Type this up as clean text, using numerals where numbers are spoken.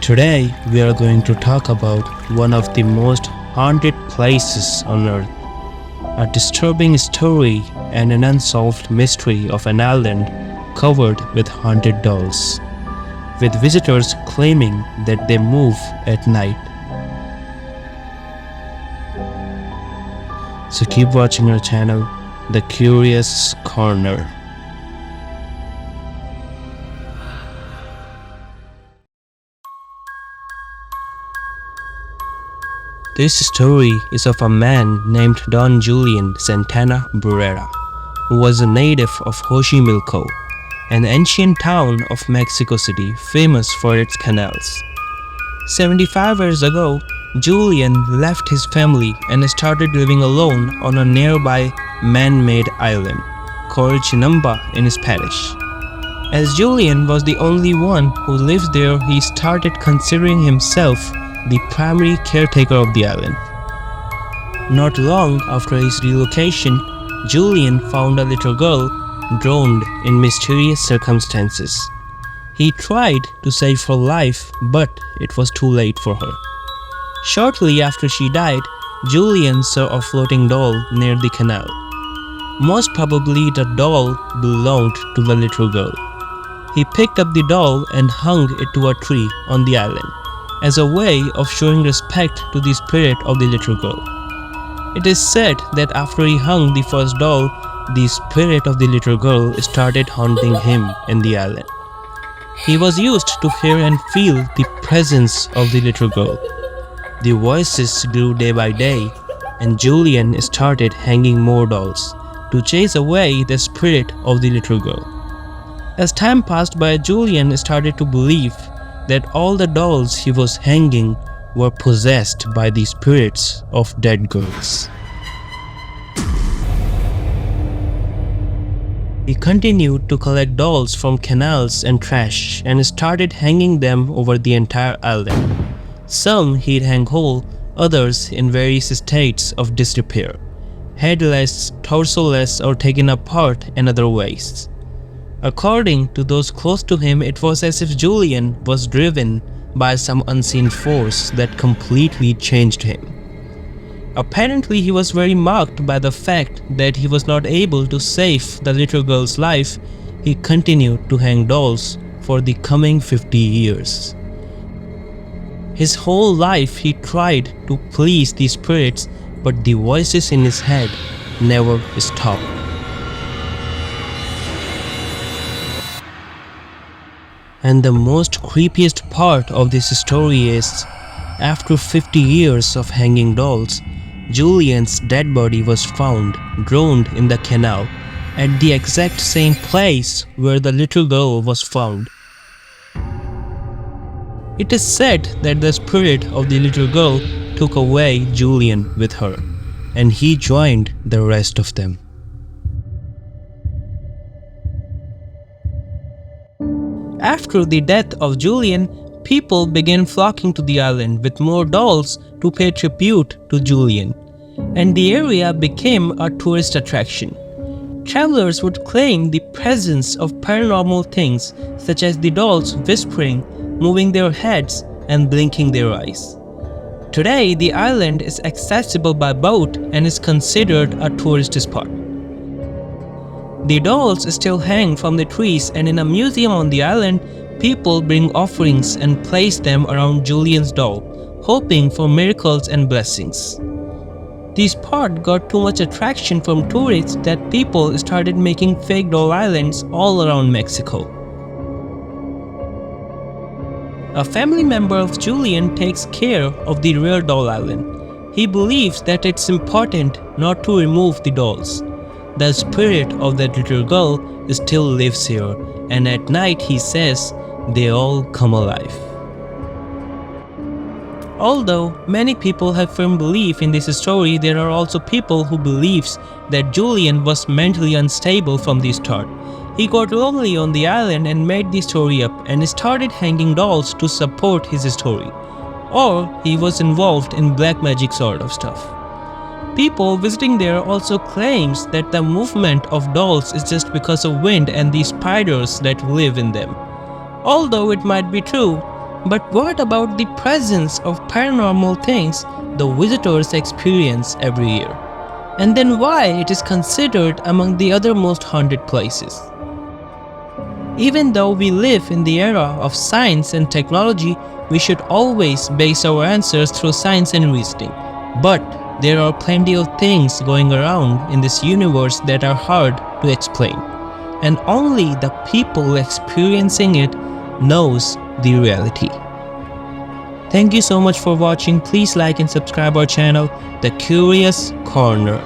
Today, we are going to talk about one of the most haunted places on earth, a disturbing story and an unsolved mystery of an island covered with haunted dolls, with visitors claiming that they move at night. So keep watching our channel, The Curious Corner. This story is of a man named Don Julian Santana, who was a native of Xochimilco, an ancient town of Mexico City famous for its canals. 75 years ago, Julian left his family and started living alone on a nearby man-made island called Chinamba in Spanish. As Julian was the only one who lived there, he started considering himself the primary caretaker of the island. Not long after his relocation, Julian found a little girl drowned in mysterious circumstances. He tried to save her life, but it was too late for her. Shortly after she died, Julian saw a floating doll near the canal. Most probably the doll belonged to the little girl. He picked up the doll and hung it to a tree on the island, as a way of showing respect to the spirit of the little girl. It is said that after he hung the first doll, the spirit of the little girl started haunting him in the island. He was used to hear and feel the presence of the little girl. The voices grew day by day, and Julian started hanging more dolls to chase away the spirit of the little girl. As time passed by, Julian started to believe that all the dolls he was hanging were possessed by the spirits of dead girls. He continued to collect dolls from canals and trash and started hanging them over the entire island. Some he'd hang whole, others in various states of disrepair, headless, torsoless, or taken apart in other ways. According to those close to him, it was as if Julian was driven by some unseen force that completely changed him. Apparently, he was very marked by the fact that he was not able to save the little girl's life. He continued to hang dolls for the coming 50 years. His whole life he tried to please the spirits, but the voices in his head never stopped. And the most creepiest part of this story is, after 50 years of hanging dolls, Julian's dead body was found drowned in the canal at the exact same place where the little girl was found. It is said that the spirit of the little girl took away Julian with her, and he joined the rest of them. After the death of Julian, people began flocking to the island with more dolls to pay tribute to Julian, and the area became a tourist attraction. Travelers would claim the presence of paranormal things such as the dolls whispering, moving their heads, and blinking their eyes. Today, the island is accessible by boat and is considered a tourist spot. The dolls still hang from the trees, and in a museum on the island, people bring offerings and place them around Julian's doll, hoping for miracles and blessings. The spot got too much attraction from tourists that people started making fake doll islands all around Mexico. A family member of Julian takes care of the real doll island. He believes that it's important not to remove the dolls. The spirit of that little girl still lives here, and at night he says they all come alive. Although many people have firm belief in this story, there are also people who believes that Julian was mentally unstable from the start. He got lonely on the island and made the story up and started hanging dolls to support his story. Or he was involved in black magic sort of stuff. People visiting there also claims that the movement of dolls is just because of wind and the spiders that live in them. Although it might be true, But what about the presence of paranormal things the visitors experience every year? And then why it is considered among the other most haunted places? Even though we live in the era of science and technology, we should always base our answers through science and reasoning. But there are plenty of things going around in this universe that are hard to explain, and only the people experiencing it knows the reality. Thank you so much for watching. Please like and subscribe our channel, The Curious Corner.